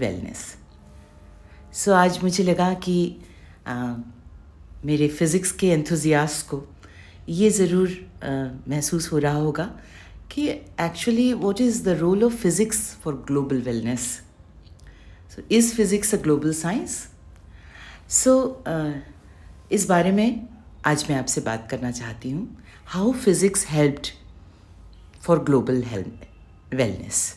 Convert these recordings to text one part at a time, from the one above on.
Wellness. सो आज मुझे लगा कि मेरे फिज़िक्स के एंथुजियास्ट को ये ज़रूर महसूस हो रहा होगा कि actually what is the role of physics for global wellness. So is physics a global science? So इस बारे में आज मैं आपसे बात करना चाहती हूँ, how physics helped for global wellness.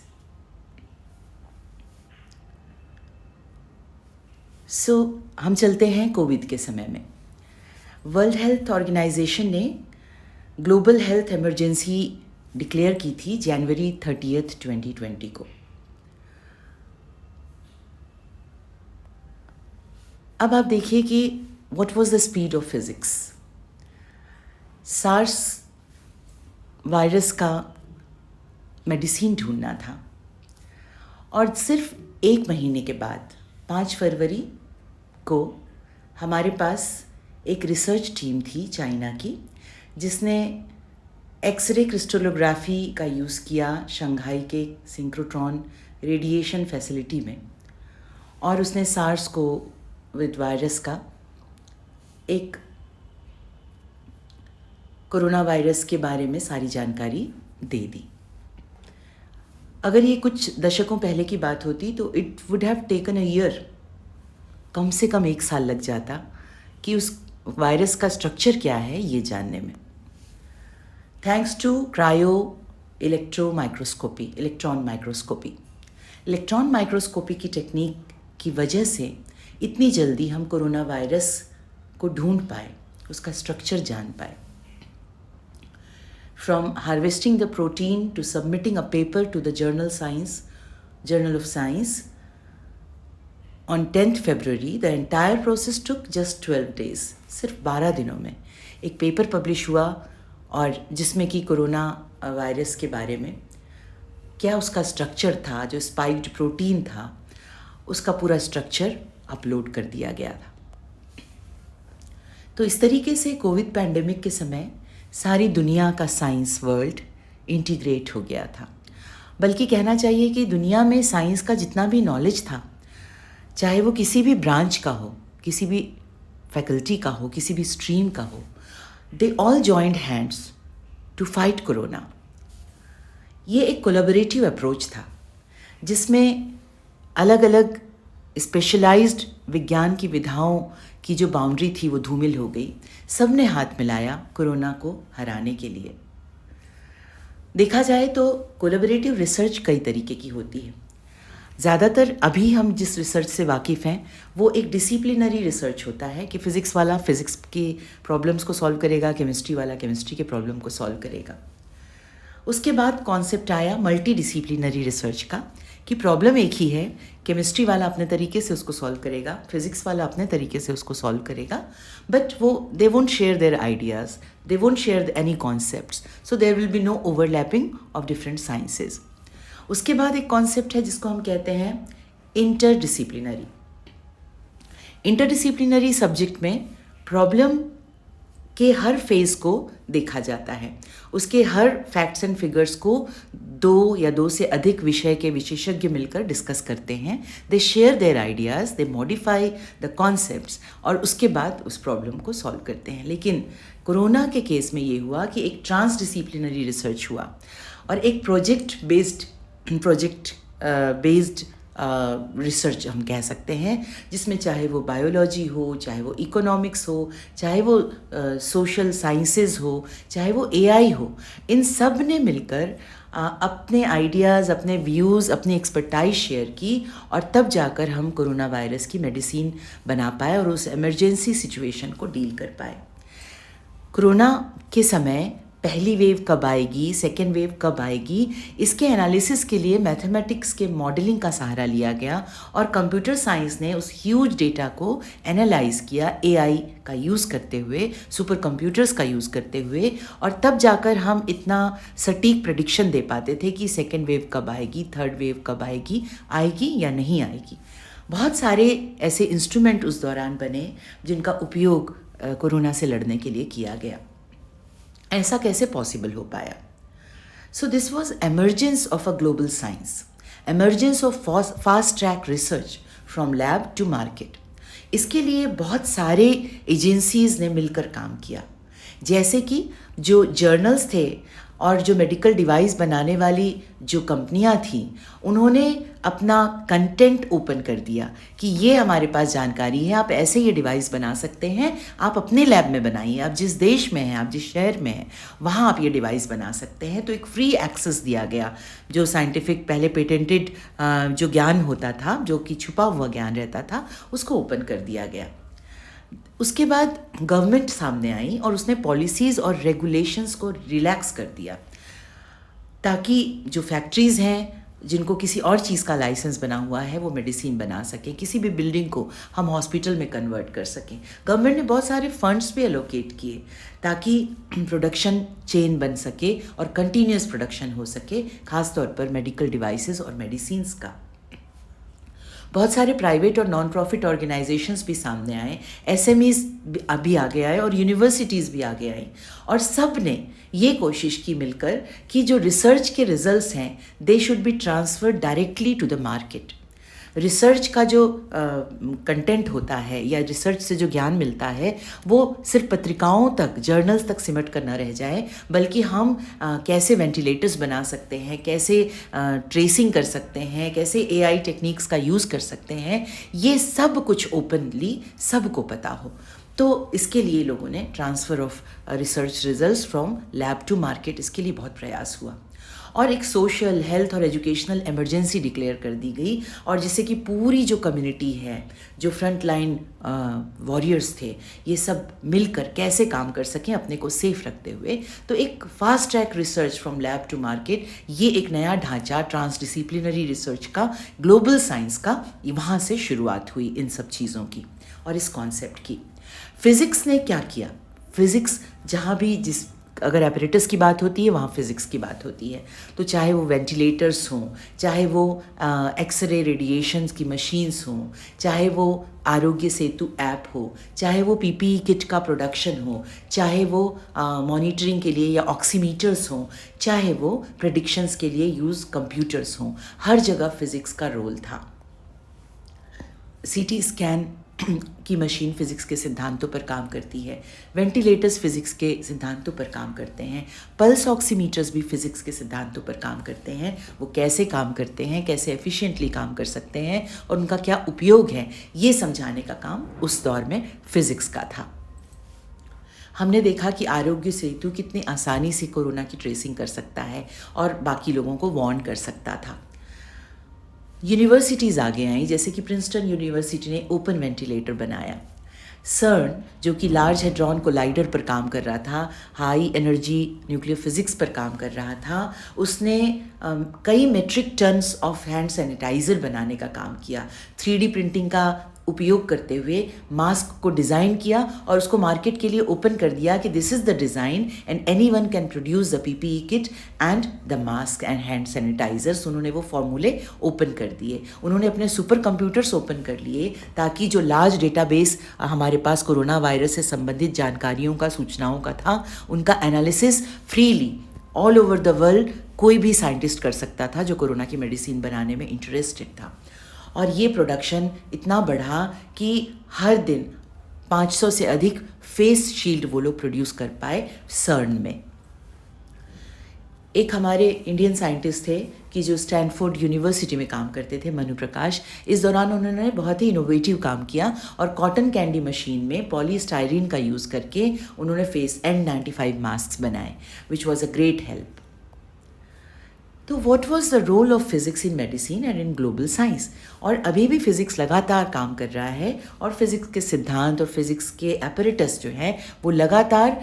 So हम चलते हैं कोविड के समय में। वर्ल्ड हेल्थ ऑर्गेनाइजेशन ने ग्लोबल हेल्थ इमरजेंसी डिक्लेयर की थी जनवरी 30, 2020 को। अब आप देखिए कि what was the speed of physics. SARS virus का मेडिसिन ढूंढना था और सिर्फ एक महीने के बाद 5 फरवरी को हमारे पास एक रिसर्च टीम थी चाइना की, जिसने एक्सरे क्रिस्टलोग्राफी का यूज़ किया शंघाई के सिंक्रोट्रॉन रेडिएशन फैसिलिटी में, और उसने सार्स को विद वायरस का एक कोरोना वायरस के बारे में सारी जानकारी दे दी। अगर ये कुछ दशकों पहले की बात होती तो it would have taken a year, कम से कम 1 साल लग जाता कि उस वायरस का स्ट्रक्चर क्या है ये जानने में। Thanks to cryo electron microscopy की टेक्निक की वजह से इतनी जल्दी हम कोरोना वायरस को ढूंढ पाए, उसका स्ट्रक्चर जान पाए। From harvesting the protein to submitting a paper to the journal of science on 10th February, the entire process took just 12 days। सिर्फ 12 दिनों में एक पेपर पब्लिश हुआ, और जिसमें कि कोरोना वायरस के बारे में क्या उसका स्ट्रक्चर था, जो स्पाइक्ड प्रोटीन था, उसका पूरा स्ट्रक्चर अपलोड कर दिया गया था। तो इस तरीके से कोविड पैंडेमिक के समय सारी दुनिया का साइंस वर्ल्ड इंटीग्रेट हो गया था। बल्कि कहना चाहिए कि दुनिया में साइंस का जितना भी नॉलेज था, चाहे वो किसी भी ब्रांच का हो, किसी भी फैकल्टी का हो, किसी भी स्ट्रीम का हो, they all joined hands to fight corona. ये एक कोलैबोरेटिव अप्रोच था जिसमें अलग अलग स्पेशलाइज्ड विज्ञान की विधाओं की जो बाउंड्री थी वो धूमिल हो गई। सब ने हाथ मिलाया कोरोना को हराने के लिए। देखा जाए तो कोलैबोरेटिव रिसर्च कई तरीके की होती है। ज़्यादातर अभी हम जिस रिसर्च से वाकिफ़ हैं वो एक डिसिप्लिनरी रिसर्च होता है कि फ़िज़िक्स वाला फ़िज़िक्स के प्रॉब्लम्स को सॉल्व करेगा, केमिस्ट्री वाला केमिस्ट्री के प्रॉब्लम को सॉल्व करेगा। उसके बाद कॉन्सेप्ट आया मल्टी डिसिप्लिनरी रिसर्च का कि प्रॉब्लम एक ही है, केमिस्ट्री वाला अपने तरीके से उसको सॉल्व करेगा, फिज़िक्स वाला अपने तरीके से उसको सॉल्व करेगा, बट वो they won't share their ideas, they won't share any concepts, so there will be no overlapping of different sciences. उसके बाद एक कॉन्सेप्ट है जिसको हम कहते हैं इंटरडिसिप्लिनरी सब्जेक्ट में प्रॉब्लम के हर फेज़ को देखा जाता है, उसके हर फैक्ट्स एंड फिगर्स को 2 या 2 से अधिक विषय के विशेषज्ञ मिलकर डिस्कस करते हैं। They share their ideas, they modify the concepts, और उसके बाद उस प्रॉब्लम को सॉल्व करते हैं। लेकिन कोरोना के केस में ये हुआ कि एक ट्रांसडिसिप्लिनरी रिसर्च हुआ और एक प्रोजेक्ट बेस्ड रिसर्च हम कह सकते हैं, जिसमें चाहे वो बायोलॉजी हो, चाहे वो इकोनॉमिक्स हो, चाहे वो सोशल साइंसेज हो, चाहे वो एआई हो, इन सब ने मिलकर अपने आइडियाज़, अपने व्यूज़, अपनी एक्सपर्टाइज शेयर की, और तब जाकर हम कोरोना वायरस की मेडिसिन बना पाए और उस इमरजेंसी सिचुएशन को डील कर पाए। कोरोना के समय पहली वेव कब आएगी, सेकेंड वेव कब आएगी, इसके एनालिसिस के लिए मैथमेटिक्स के मॉडलिंग का सहारा लिया गया, और कंप्यूटर साइंस ने उस ह्यूज डेटा को एनालाइज किया एआई का यूज़ करते हुए, सुपर कंप्यूटर्स का यूज़ करते हुए, और तब जाकर हम इतना सटीक प्रेडिक्शन दे पाते थे कि सेकेंड वेव कब आएगी, थर्ड वेव कब आएगी या नहीं आएगी। बहुत सारे ऐसे इंस्ट्रूमेंट उस दौरान बने जिनका उपयोग कोरोना से लड़ने के लिए किया गया। ऐसा कैसे पॉसिबल हो पाया? So this was emergence of a global science, emergence of fast track research from lab to market। इसके लिए बहुत सारे एजेंसीज़ ने मिलकर काम किया, जैसे कि जो जर्नल्स थे और जो मेडिकल डिवाइस बनाने वाली जो कंपनियां थीं, उन्होंने अपना कंटेंट ओपन कर दिया कि ये हमारे पास जानकारी है, आप ऐसे ये डिवाइस बना सकते हैं, आप अपने लैब में बनाइए, आप जिस देश में हैं, आप जिस शहर में हैं, वहाँ आप ये डिवाइस बना सकते हैं। तो एक फ्री एक्सेस दिया गया। जो साइंटिफिक पहले पेटेंटेड जो ज्ञान होता था, जो कि छुपा हुआ ज्ञान रहता था, उसको ओपन कर दिया गया। उसके बाद गवर्नमेंट सामने आई और उसने पॉलिसीज़ और रेगुलेशंस को रिलैक्स कर दिया, ताकि जो फैक्ट्रीज़ हैं जिनको किसी और चीज़ का लाइसेंस बना हुआ है वो मेडिसिन बना सकें, किसी भी बिल्डिंग को हम हॉस्पिटल में कन्वर्ट कर सकें। गवर्नमेंट ने बहुत सारे फंड्स भी एलोकेट किए ताकि प्रोडक्शन चेन बन सके और कंटिन्यूस प्रोडक्शन हो सके, ख़ास तौर पर मेडिकल डिवाइसेस और मेडिसिन्स का। बहुत सारे प्राइवेट और नॉन प्रॉफिट ऑर्गेनाइजेशंस भी सामने आए, एसएमईज भी आगे आए और यूनिवर्सिटीज़ भी आगे आई, और सब ने ये कोशिश की मिलकर कि जो रिसर्च के रिजल्ट्स हैं they should be transferred directly to the market. Research का जो कंटेंट होता है या रिसर्च से जो ज्ञान मिलता है वो सिर्फ पत्रिकाओं तक, जर्नल्स तक सिमट कर न रह जाए, बल्कि हम कैसे वेंटिलेटर्स बना सकते हैं, कैसे ट्रेसिंग कर सकते हैं, कैसे एआई टेक्निक्स का यूज़ कर सकते हैं, ये सब कुछ ओपनली सबको पता हो। तो इसके लिए लोगों ने transfer of research results from lab to market, इसके लिए बहुत प्रयास हुआ और एक सोशल, हेल्थ और एजुकेशनल इमरजेंसी डिक्लेयर कर दी गई, और जिससे कि पूरी जो कम्युनिटी है, जो फ्रंट लाइन वॉरियर्स थे, ये सब मिलकर कैसे काम कर सकें अपने को सेफ रखते हुए। तो एक fast track research from lab to market, ये एक नया ढांचा ट्रांसडिसिप्लिनरी रिसर्च का, ग्लोबल साइंस का, वहाँ से शुरुआत हुई इन सब चीज़ों की और इस कॉन्सेप्ट की। फिज़िक्स ने क्या किया? फिज़िक्स जहाँ भी अगर एपरेटस की बात होती है वहाँ फिज़िक्स की बात होती है, तो चाहे वो वेंटिलेटर्स हों, चाहे वो एक्सरे रेडिएशंस की मशीन्स हों, चाहे वो आरोग्य सेतु ऐप हो, चाहे वो पीपीई किट का प्रोडक्शन हो, चाहे वो मॉनिटरिंग के लिए या ऑक्सीमीटर्स हों, चाहे वो प्रेडिक्शंस के लिए यूज़ कंप्यूटर्स हों, हर जगह फिज़िक्स का रोल था। सीटी स्कैन की मशीन फ़िज़िक्स के सिद्धांतों पर काम करती है, वेंटिलेटर्स फ़िज़िक्स के सिद्धांतों पर काम करते हैं, पल्स ऑक्सीमीटर्स भी फ़िज़िक्स के सिद्धांतों पर काम करते हैं। वो कैसे काम करते हैं, कैसे एफिशिएंटली काम कर सकते हैं और उनका क्या उपयोग है, ये समझाने का काम उस दौर में फ़िज़िक्स का था। हमने देखा कि आरोग्य सेतु कितनी आसानी से कोरोना की ट्रेसिंग कर सकता है और बाकी लोगों को वार्न कर सकता था। यूनिवर्सिटीज़ आगे आई, जैसे कि प्रिंसटन यूनिवर्सिटी ने ओपन वेंटिलेटर बनाया। सर्न जो कि लार्ज हेड्रॉन कोलाइडर पर काम कर रहा था, हाई एनर्जी न्यूक्लियर फिज़िक्स पर काम कर रहा था, उसने कई metric tons of hand sanitizer बनाने का काम किया। 3D प्रिंटिंग का उपयोग करते हुए मास्क को डिज़ाइन किया और उसको मार्केट के लिए ओपन कर दिया कि this is the design and anyone can produce the PPE kit and the mask and hand sanitizers. उन्होंने वो फॉर्मूले ओपन कर दिए। उन्होंने अपने सुपर कंप्यूटर्स ओपन कर लिए ताकि जो लार्ज डेटाबेस हमारे पास कोरोना वायरस से संबंधित जानकारियों का, सूचनाओं का था, उनका analysis freely all over the world कोई भी साइंटिस्ट कर सकता था जो कोरोना की मेडिसिन बनाने में इंटरेस्टेड था। और ये प्रोडक्शन इतना बढ़ा कि हर दिन 500 से अधिक फेस शील्ड वो लोग प्रोड्यूस कर पाए सर्न में। एक हमारे इंडियन साइंटिस्ट थे कि जो स्टैनफोर्ड यूनिवर्सिटी में काम करते थे, मनु प्रकाश। इस दौरान उन्होंने बहुत ही इनोवेटिव काम किया और कॉटन कैंडी मशीन में पॉलीस्टाइरीन का यूज़ करके उन्होंने फेस N95 मास्क बनाए, which was a great help. तो what was the role of physics in medicine and in global science? और अभी भी फिज़िक्स लगातार काम कर रहा है और फिज़िक्स के सिद्धांत और फिज़िक्स के एपरेटस जो हैं वो लगातार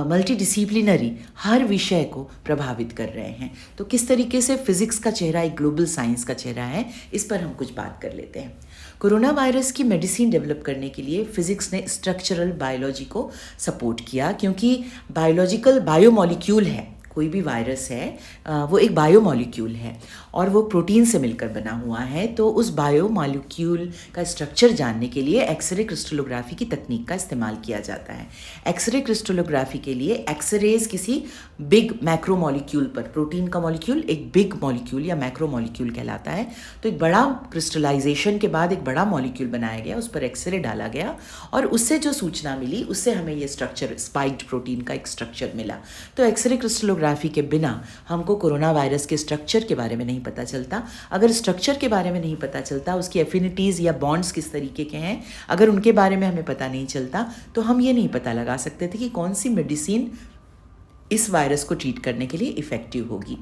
मल्टीडिसिप्लिनरी हर विषय को प्रभावित कर रहे हैं। तो किस तरीके से फिज़िक्स का चेहरा एक ग्लोबल साइंस का चेहरा है, इस पर हम कुछ बात कर लेते हैं। कोरोना वायरस की मेडिसिन डेवलप करने के लिए फ़िज़िक्स ने स्ट्रक्चरल बायोलॉजी को सपोर्ट किया, क्योंकि बायोलॉजिकल बायोमॉलिक्यूल है कोई भी वायरस है वो एक बायोमॉलिक्यूल है और वो प्रोटीन से मिलकर बना हुआ है। तो उस बायोमॉलिक्यूल का स्ट्रक्चर जानने के लिए एक्सरे क्रिस्टलोग्राफी की तकनीक का इस्तेमाल किया जाता है। एक्सरे क्रिस्टलोग्राफी के लिए एक्सरेज किसी बिग मैक्रोमॉलिक्यूल पर, प्रोटीन का मॉलिक्यूल एक बिग मॉलिक्यूल या मैक्रोमॉलिक्यूल कहलाता है, तो एक बड़ा क्रिस्टलाइजेशन के बाद एक बड़ा मॉलिक्यूल बनाया गया, उस पर एक्सरे डाला गया और उससे जो सूचना मिली उससे हमें ये स्ट्रक्चर, स्पाइक्ड प्रोटीन का एक स्ट्रक्चर मिला। तो एक्सरे क्रिस्टलोग्राफी के बिना हमको कोरोना वायरस के स्ट्रक्चर के बारे में नहीं पता चलता। अगर स्ट्रक्चर के बारे में नहीं पता चलता, उसकी एफिनिटीज़ या बॉन्ड्स किस तरीके के हैं, अगर उनके बारे में हमें पता नहीं चलता, तो हम ये नहीं पता लगा सकते थे कि कौन सी मेडिसिन इस वायरस को ट्रीट करने के लिए इफ़ेक्टिव होगी।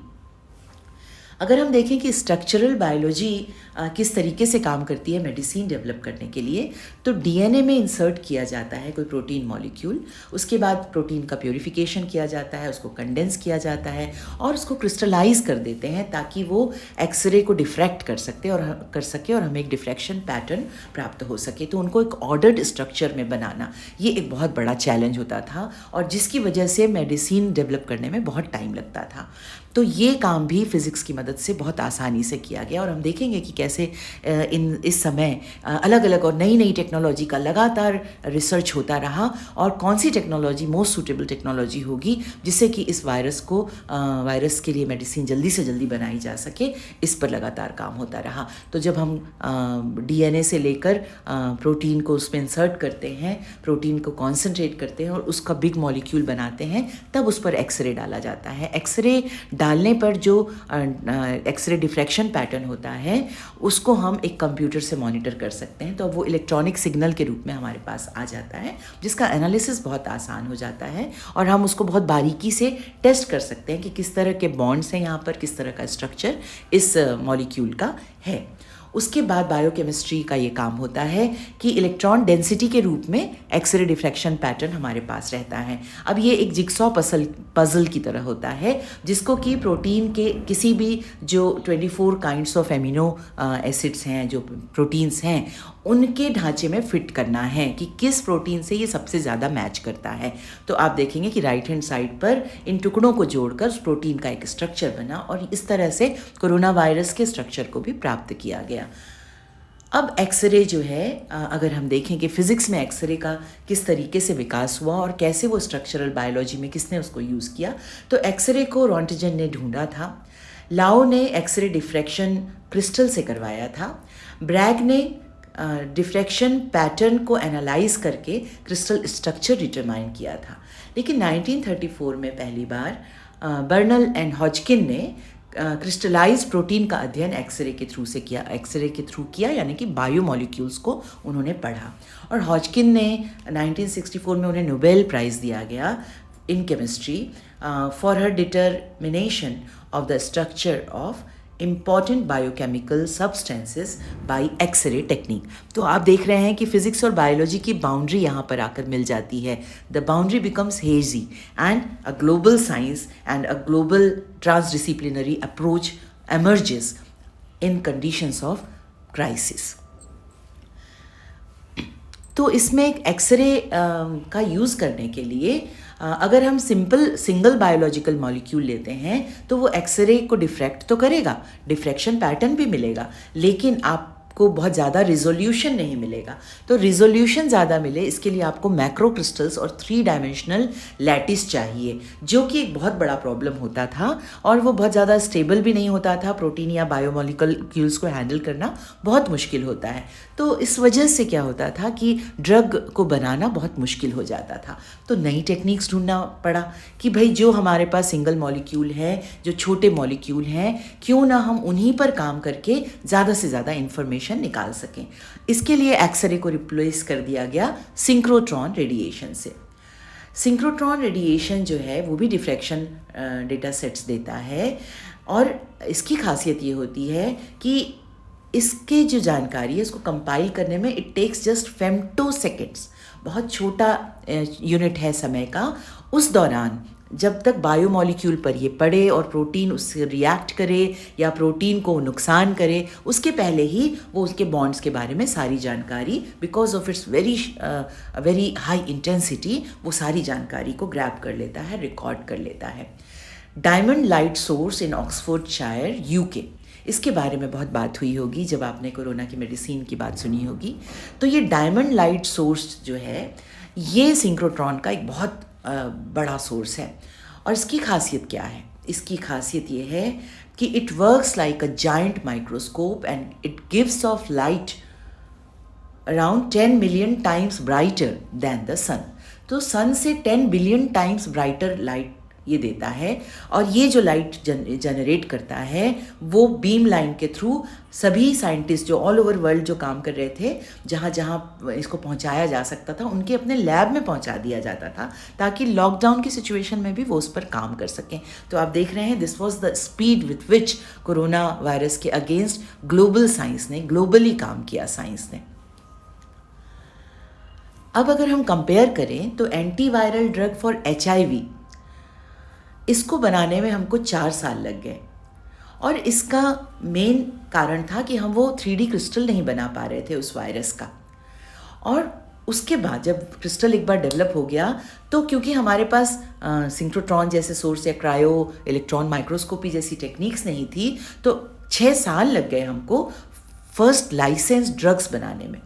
अगर हम देखें कि स्ट्रक्चरल बायोलॉजी किस तरीके से काम करती है मेडिसिन डेवलप करने के लिए, तो डीएनए में इंसर्ट किया जाता है कोई प्रोटीन मॉलिक्यूल, उसके बाद प्रोटीन का प्योरीफिकेशन किया जाता है, उसको कंडेंस किया जाता है और उसको क्रिस्टलाइज कर देते हैं ताकि वो एक्सरे को डिफ्रैक्ट कर सके और हमें एक डिफ्रैक्शन पैटर्न प्राप्त हो सके। तो उनको एक ऑर्डर्ड स्ट्रक्चर में बनाना ये एक बहुत बड़ा चैलेंज होता था और जिसकी वजह से मेडिसिन डेवलप करने में बहुत टाइम लगता था। तो ये काम भी फिज़िक्स की मदद से बहुत आसानी से किया गया और हम देखेंगे कि कैसे इस समय अलग अलग और नई नई टेक्नोलॉजी का लगातार रिसर्च होता रहा और कौन सी टेक्नोलॉजी मोस्ट सूटेबल टेक्नोलॉजी होगी जिससे कि इस वायरस के लिए मेडिसिन जल्दी से जल्दी बनाई जा सके, इस पर लगातार काम होता रहा। तो जब हम डीएनए से लेकर प्रोटीन को उसमें इंसर्ट करते हैं, प्रोटीन को कॉन्सेंट्रेट करते हैं और उसका बिग मॉलिक्यूल बनाते हैं, तब उस पर एक्सरे डाला जाता है। एक्सरे डालने पर जो एक्सरे डिफ्रैक्शन पैटर्न होता है उसको हम एक कंप्यूटर से मॉनिटर कर सकते हैं। तो वो इलेक्ट्रॉनिक सिग्नल के रूप में हमारे पास आ जाता है जिसका एनालिसिस बहुत आसान हो जाता है और हम उसको बहुत बारीकी से टेस्ट कर सकते हैं कि किस तरह के बॉन्ड्स हैं यहाँ पर, किस तरह का स्ट्रक्चर इस मॉलिक्यूल का है। उसके बाद बायोकेमिस्ट्री का ये काम होता है कि इलेक्ट्रॉन डेंसिटी के रूप में एक्सरे डिफ्रैक्शन पैटर्न हमारे पास रहता है। अब ये एक जिक्सॉ पजल की तरह होता है जिसको कि प्रोटीन के किसी भी जो 24 काइंड्स ऑफ एमिनो एसिड्स हैं, जो प्रोटीन्स हैं, उनके ढांचे में फिट करना है कि किस प्रोटीन से ये सबसे ज़्यादा मैच करता है। तो आप देखेंगे कि राइट हैंड साइड पर इन टुकड़ों को जोड़कर उस प्रोटीन का एक स्ट्रक्चर बना और इस तरह से कोरोना वायरस के स्ट्रक्चर को भी प्राप्त किया गया। अब एक्सरे जो है, अगर हम देखें कि फ़िज़िक्स में एक्सरे का किस तरीके से विकास हुआ और कैसे वो स्ट्रक्चरल बायोलॉजी में किसने उसको यूज़ किया, तो एक्सरे को रॉन्टजन ने ढूंढा था, लाओ ने एक्सरे डिफ्रैक्शन क्रिस्टल से करवाया था, ब्रैग ने डिफ्रैक्शन पैटर्न को एनालाइज करके क्रिस्टल स्ट्रक्चर डिटरमाइन किया था। लेकिन 1934 में पहली बार बर्नल एंड हॉजकिन ने क्रिस्टलाइज प्रोटीन का अध्ययन एक्सरे के थ्रू किया, यानी कि बायोमॉलिक्यूल्स को उन्होंने पढ़ा। और हॉजकिन ने 1964 में उन्हें नोबेल प्राइज़ दिया गया in chemistry for her determination of the structure of important biochemical substances by x-ray technique. तो आप देख रहे हैं कि फिज़िक्स और बायोलॉजी की बाउंड्री यहाँ पर आकर मिल जाती है। The boundary becomes hazy and a global science and a global transdisciplinary approach emerges in conditions of crisis. तो इसमें एक एक्सरे का यूज़ करने के लिए अगर हम सिंगल बायोलॉजिकल मॉलिक्यूल लेते हैं तो वो एक्सरे को डिफ्रैक्ट तो करेगा, डिफ्रैक्शन पैटर्न भी मिलेगा, लेकिन आपको बहुत ज़्यादा रिजोल्यूशन नहीं मिलेगा। तो रिजोल्यूशन ज़्यादा मिले इसके लिए आपको मैक्रो क्रिस्टल्स और 3 डायमेंशनल लैटिस चाहिए, जो कि एक बहुत बड़ा प्रॉब्लम होता था और वो बहुत ज़्यादा स्टेबल भी नहीं होता था। प्रोटीन या बायोमॉलिक्यूल्स को हैंडल करना बहुत मुश्किल होता है। तो इस वजह से क्या होता था कि ड्रग को बनाना बहुत मुश्किल हो जाता था। तो नई टेक्निक्स ढूंढना पड़ा कि भाई जो हमारे पास सिंगल मॉलिक्यूल है, जो छोटे मॉलिक्यूल हैं, क्यों ना हम उन्हीं पर काम करके ज़्यादा से ज़्यादा इंफॉर्मेशन निकाल सकें। इसके लिए एक्सरे को रिप्लेस कर दिया गया सिंक्रोट्रॉन रेडिएशन से। सिंक्रोट्रॉन रेडिएशन जो है वो भी डिफ्रैक्शन डेटा सेट्स देता है और इसकी खासियत ये होती है कि इसके जो जानकारी है इसको कंपाइल करने में इट टेक्स जस्ट फेम्टोसेकेंड्स, बहुत छोटा यूनिट है समय का। उस दौरान जब तक बायोमॉलिक्यूल पर ये पड़े और प्रोटीन उससे रिएक्ट करे या प्रोटीन को नुकसान करे, उसके पहले ही वो उसके बॉन्ड्स के बारे में सारी जानकारी, because of its very high intensity, वो सारी जानकारी को ग्रैब कर लेता है, रिकॉर्ड कर लेता है। डायमंड लाइट सोर्स इन ऑक्सफोर्डशायर यूके, इसके बारे में बहुत बात हुई होगी जब आपने कोरोना की मेडिसिन की बात सुनी होगी। तो ये डायमंड लाइट सोर्स जो है ये सिंक्रोट्रॉन का एक बहुत बड़ा सोर्स है। और इसकी खासियत क्या है? इसकी खासियत ये है कि it works like a giant microscope and it gives off light around 10 million times brighter than the sun. तो सन से 10 बिलियन टाइम्स ब्राइटर लाइट ये देता है। और ये जो लाइट जनरेट करता है वो बीम लाइन के थ्रू सभी साइंटिस्ट जो ऑल ओवर वर्ल्ड जो काम कर रहे थे, जहाँ जहाँ इसको पहुँचाया जा सकता था उनके अपने लैब में पहुँचा दिया जाता था, ताकि लॉकडाउन की सिचुएशन में भी वो उस पर काम कर सकें। तो आप देख रहे हैं this was the speed with which corona virus के अगेंस्ट ग्लोबल साइंस ने, ग्लोबली काम किया साइंस ने। अब अगर हम कंपेयर करें तो एंटीवायरल ड्रग फॉर HIV इसको बनाने में हमको 4 साल लग गए। और इसका मेन कारण था कि हम वो 3D क्रिस्टल नहीं बना पा रहे थे उस वायरस का। और उसके बाद जब क्रिस्टल एक बार डेवलप हो गया तो क्योंकि हमारे पास सिंक्रोट्रॉन जैसे सोर्स या क्रायो इलेक्ट्रॉन माइक्रोस्कोपी जैसी टेक्निक्स नहीं थी, तो 6 साल लग गए हमको फर्स्ट लाइसेंस ड्रग्स बनाने में।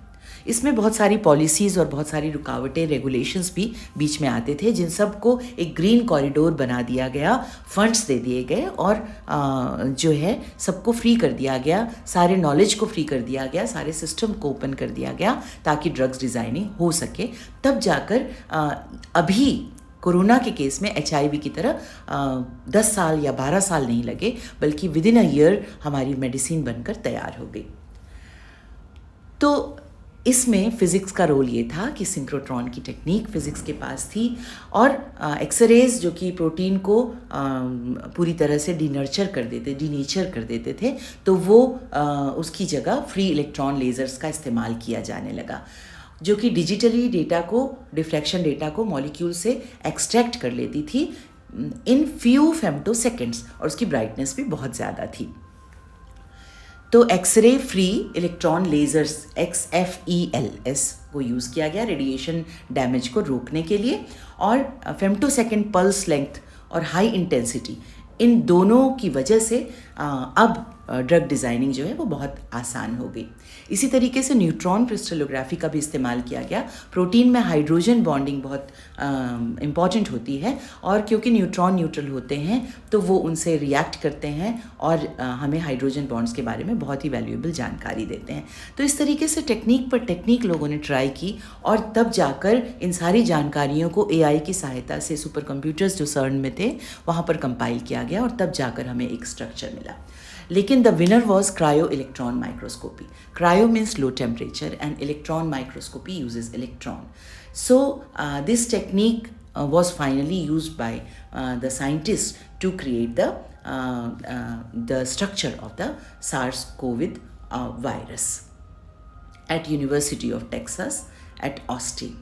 इसमें बहुत सारी पॉलिसीज़ और बहुत सारी रुकावटें, रेगुलेशंस भी बीच में आते थे, जिन सब को एक ग्रीन कॉरिडोर बना दिया गया, फंड्स दे दिए गए और जो है सबको फ्री कर दिया गया, सारे नॉलेज को फ्री कर दिया गया, सारे सिस्टम को ओपन कर दिया गया ताकि ड्रग्स डिज़ाइनिंग हो सके। तब जाकर अभी कोरोना के केस में HIV की तरह 10 साल या 12 साल नहीं लगे, बल्कि विदिन अ ईयर हमारी मेडिसिन बनकर तैयार हो गई। तो इसमें फ़िज़िक्स का रोल ये था कि सिंक्रोट्रॉन की टेक्निक फ़िज़िक्स के पास थी और एक्सरेज जो कि प्रोटीन को पूरी तरह से डीनेचर कर देते थे, तो वो उसकी जगह फ्री इलेक्ट्रॉन लेज़र्स का इस्तेमाल किया जाने लगा, जो कि डिजिटली डेटा को, डिफ्रैक्शन डेटा को मॉलिक्यूल से एक्सट्रैक्ट कर लेती थी इन फ्यू फेम्टोसेकेंड्स, और उसकी ब्राइटनेस भी बहुत ज़्यादा थी। तो x-ray free electron lasers XFELS को यूज़ किया गया रेडिएशन डैमेज को रोकने के लिए, और फेम्टोसेकेंड पल्स लेंथ और हाई इंटेंसिटी, इन दोनों की वजह से अब ड्रग डिज़ाइनिंग जो है वो बहुत आसान हो गई। इसी तरीके से न्यूट्रॉन क्रिस्टलोग्राफी का भी इस्तेमाल किया गया। प्रोटीन में हाइड्रोजन बॉन्डिंग बहुत इम्पॉर्टेंट होती है, और क्योंकि न्यूट्रॉन न्यूट्रल होते हैं तो वो उनसे रिएक्ट करते हैं और हमें हाइड्रोजन बॉन्ड्स के बारे में बहुत ही वैल्यूएबल जानकारी देते हैं। तो इस तरीके से टेक्निक पर टेक्निक लोगों ने ट्राई की, और तब जाकर इन सारी जानकारियों को AI की सहायता से सुपर कंप्यूटर्स जो CERN में थे वहाँ पर कंपाइल किया गया, और तब जाकर हमें एक स्ट्रक्चर मिला। लेकिन the winner was cryo electron microscopy. Cryo means low temperature and electron microscopy uses electron. So this technique was finally used by the scientists to create the structure of the SARS-CoV virus at University of Texas at Austin.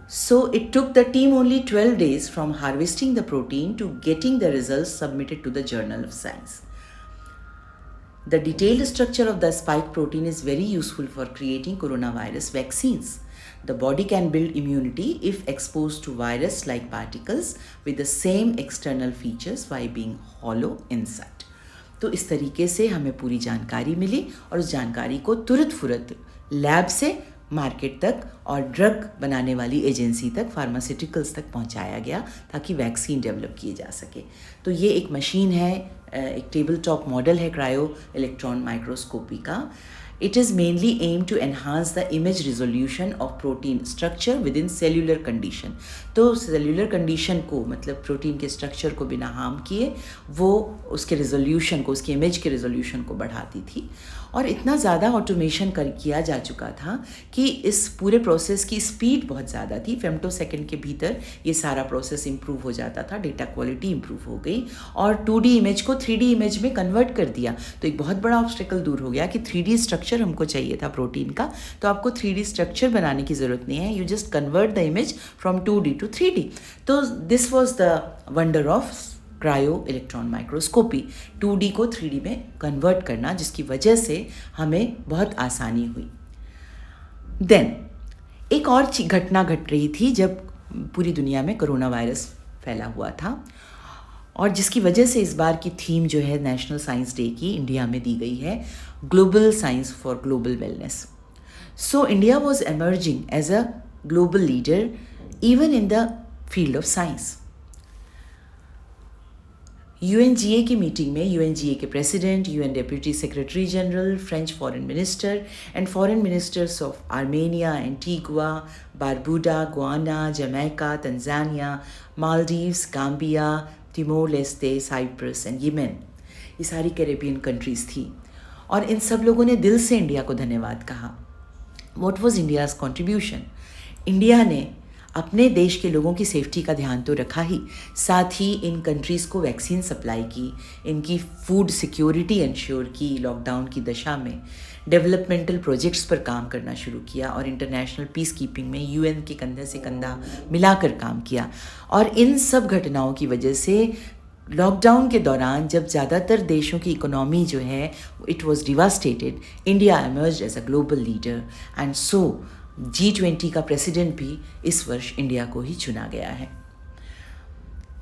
So it took the team only 12 days from harvesting the protein to getting the results submitted to the Journal of Science. The detailed structure of the spike protein is very useful for creating coronavirus vaccines. The body can build immunity if exposed to virus-like particles with the same external features while being hollow inside. तो इस तरीके से हमें पूरी जानकारी मिली, और उस जानकारी को तुरंत फुरत लैब से मार्केट तक और ड्रग बनाने वाली एजेंसी तक, फार्मास्यूटिकल्स तक पहुंचाया गया, ताकि वैक्सीन डेवलप किए जा सके। तो ये एक मशीन है, एक टेबल टॉप मॉडल है क्रायो इलेक्ट्रॉन माइक्रोस्कोपी का। It is mainly aimed to enhance the image resolution of protein structure within cellular condition. तो cellular condition को, मतलब प्रोटीन के स्ट्रक्चर को बिना हार्म किए, वो उसके रेजोल्यूशन को, उसके इमेज के रेजोल्यूशन को बढ़ाती थी। और इतना ज़्यादा ऑटोमेशन किया जा चुका था कि इस पूरे प्रोसेस की स्पीड बहुत ज़्यादा थी। फेम्टोसेकेंड के भीतर ये सारा प्रोसेस इम्प्रूव हो जाता था, डेटा क्वालिटी इम्प्रूव हो गई, और 2D इमेज को 3D इमेज में कन्वर्ट कर दिया। तो एक बहुत बड़ा ऑब्स्टेकल दूर हो गया कि 3D स्ट्रक्चर हमको चाहिए था प्रोटीन का, तो आपको 3D स्ट्रक्चर बनाने की ज़रूरत नहीं है, you just convert the image from 2D to 3D। तो this was the wonder of cryo electron microscopy, 2D को 3D में कन्वर्ट करना, जिसकी वजह से हमें बहुत आसानी हुई। देन एक और घटना घट रही थी जब पूरी दुनिया में कोरोना वायरस फैला हुआ था, और जिसकी वजह से इस बार की थीम जो है नेशनल साइंस डे की इंडिया में दी गई है, global science for global wellness. So India was emerging as a global leader even in the field of science. UNGA की मीटिंग में यूएनजीए के president, UN deputy secretary general, French foreign minister and foreign ministers of Armenia, Antigua, Barbuda, Guyana, Jamaica, Tanzania, Maldives, Gambia, Timor Leste, Cyprus and Yemen, ये सारी Caribbean countries थी. और इन सब लोगों ने दिल से इंडिया को धन्यवाद कहा. What was India's contribution? India ने अपने देश के लोगों की सेफ्टी का ध्यान तो रखा ही, साथ ही इन कंट्रीज़ को वैक्सीन सप्लाई की, इनकी फूड सिक्योरिटी इंश्योर की, लॉकडाउन की दशा में डेवलपमेंटल प्रोजेक्ट्स पर काम करना शुरू किया और इंटरनेशनल पीस कीपिंग में यूएन के कंधे से कंधा मिलाकर काम किया. और इन सब घटनाओं की वजह से लॉकडाउन के दौरान जब ज़्यादातर देशों की इकोनॉमी जो है it was devastated, India emerged as a global leader. And so G20 का प्रेसिडेंट भी इस वर्ष इंडिया को ही चुना गया है.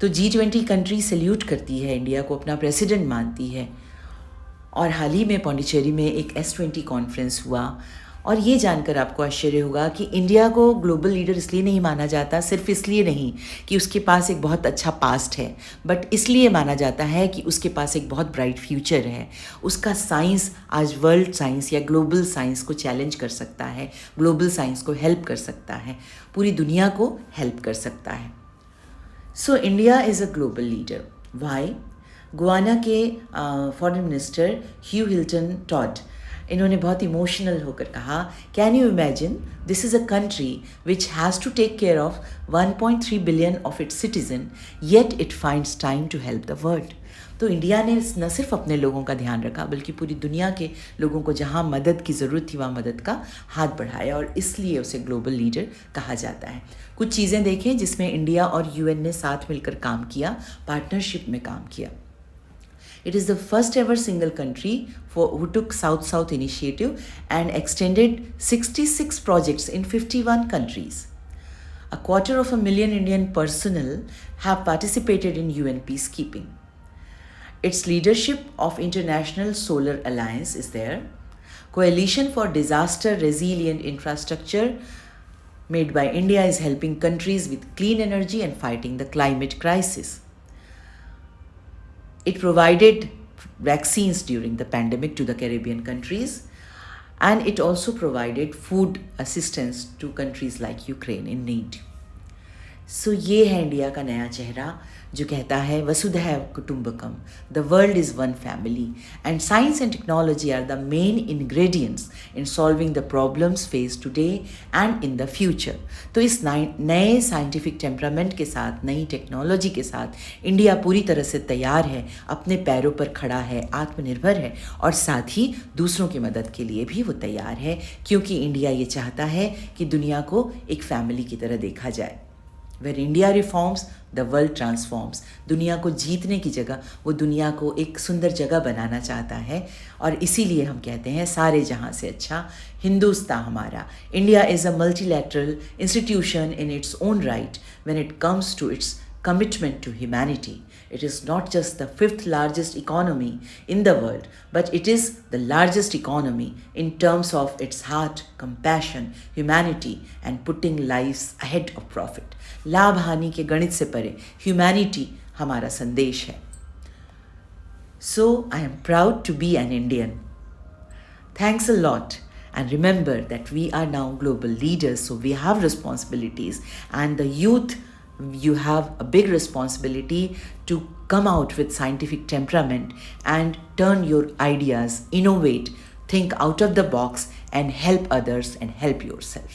तो G20 कंट्री सल्यूट करती है इंडिया को, अपना प्रेसिडेंट मानती है. और हाल ही में पौंडीचेरी में एक S20 कॉन्फ्रेंस हुआ और ये जानकर आपको आश्चर्य होगा कि इंडिया को ग्लोबल लीडर इसलिए नहीं माना जाता, सिर्फ इसलिए नहीं कि उसके पास एक बहुत अच्छा पास्ट है, बट इसलिए माना जाता है कि उसके पास एक बहुत ब्राइट फ्यूचर है. उसका साइंस आज वर्ल्ड साइंस या ग्लोबल साइंस को चैलेंज कर सकता है, ग्लोबल साइंस को हेल्प कर सकता है, पूरी दुनिया को हेल्प कर सकता है. So India is a global leader. Why? Guyana के foreign minister Hugh Hilton Todd, इन्होंने बहुत इमोशनल होकर कहा, can you imagine this is a country which has to take care of 1.3 billion of its citizen, yet it finds time to help the world. तो India ने न सिर्फ अपने लोगों का ध्यान रखा बल्कि पूरी दुनिया के लोगों को जहाँ मदद की ज़रूरत थी वहाँ मदद का हाथ बढ़ाया, और इसलिए उसे ग्लोबल लीडर कहा जाता है. कुछ चीज़ें देखें जिसमें इंडिया और यूएन ने साथ मिलकर काम किया, पार्टनरशिप में काम किया. It is the first ever single country who took South-South initiative and extended 66 projects in 51 countries. 250,000 Indian personnel have participated in UN peacekeeping. Its leadership of International Solar Alliance is there. Coalition for Disaster Resilient Infrastructure made by India is helping countries with clean energy and fighting the climate crisis. It provided vaccines during the pandemic to the Caribbean countries, and it also provided food assistance to countries like Ukraine in need. सो ये है India का नया चेहरा जो कहता है वसुधैव कुटुंबकम, the world is one family, and science and technology are the main ingredients in solving the problems face today and in the future. तो इस नए साइंटिफिक टेम्परामेंट के साथ, नई टेक्नोलॉजी के साथ इंडिया पूरी तरह से तैयार है, अपने पैरों पर खड़ा है, आत्मनिर्भर है, और साथ ही दूसरों की मदद के लिए भी वो तैयार है, क्योंकि इंडिया ये चाहता है कि दुनिया को एक फैमिली की तरह देखा जाए. Where India reforms, the world transforms. दुनिया को जीतने की जगह वो दुनिया को एक सुंदर जगह बनाना चाहता है, और इसीलिए हम कहते हैं सारे जहाँ से अच्छा हिंदुस्तान हमारा. India is a multilateral institution in its own right when it comes to its commitment to humanity. It is not just the 5th largest economy in the world, but it is the largest economy in terms of its heart, compassion, humanity, and putting lives ahead of profit. लाभ हानि के गणित से परे humanity हमारा संदेश है. So I am proud to be an Indian. Thanks a lot. And remember that we are now global leaders, so we have responsibilities, and the youth, you have a big responsibility to come out with scientific temperament and turn your ideas, innovate, think out of the box, and help others and help yourself.